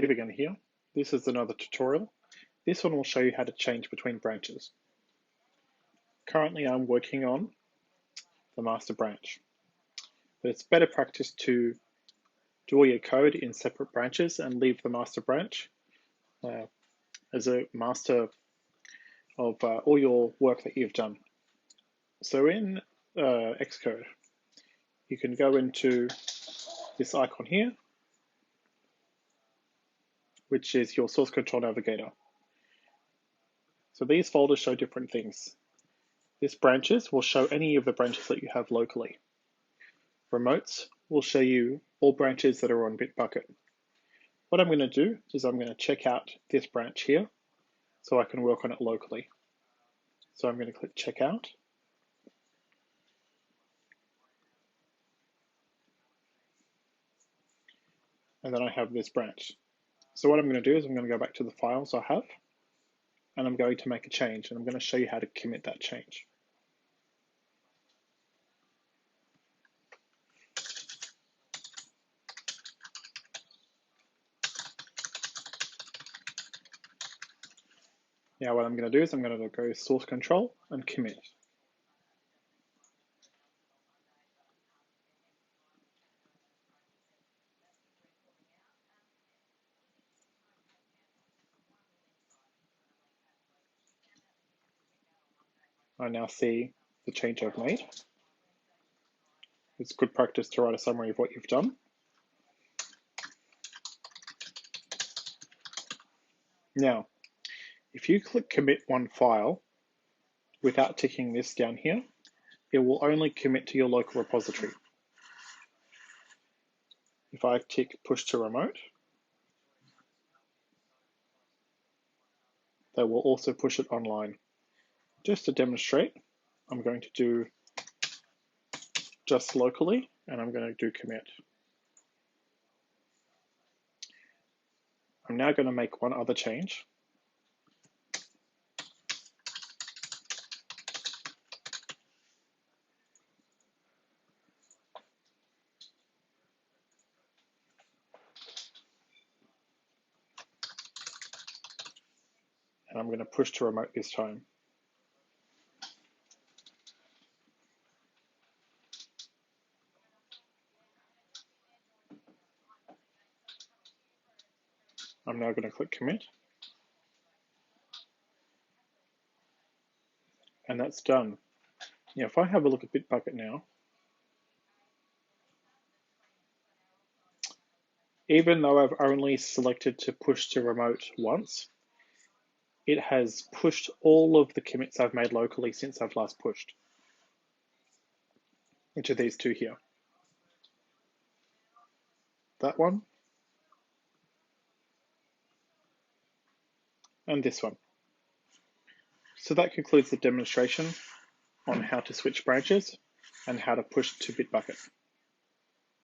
Steve again here. This is another tutorial. This one will show you how to change between branches. Currently I'm working on the master branch, but it's better practice to do all your code in separate branches and leave the master branch as a master of all your work that you've done. So in Xcode, you can go into this icon here, which is your source control navigator. So these folders show different things. This branches will show any of the branches that you have locally. Remotes will show you all branches that are on BitBucket. What I'm going to do is I'm going to check out this branch here so I can work on it locally. So I'm going to click check out. And then I have this branch. So what I'm going to do is I'm going to go back to the files I have, and I'm going to make a change, and I'm going to show you how to commit that change. Now what I'm going to do is I'm going to go source control and commit. I now see the change I've made. It's good practice to write a summary of what you've done. Now, if you click commit one file without ticking this down here, it will only commit to your local repository. If I tick push to remote, they will also push it online. Just to demonstrate, I'm going to do just locally, and I'm going to do commit. I'm now going to make one other change. And I'm going to push to remote this time. I'm now going to click commit. And that's done. Now, if I have a look at BitBucket now, even though I've only selected to push to remote once, it has pushed all of the commits I've made locally since I've last pushed, which are these two here. That one, and this one. So that concludes the demonstration on how to switch branches and how to push to BitBucket.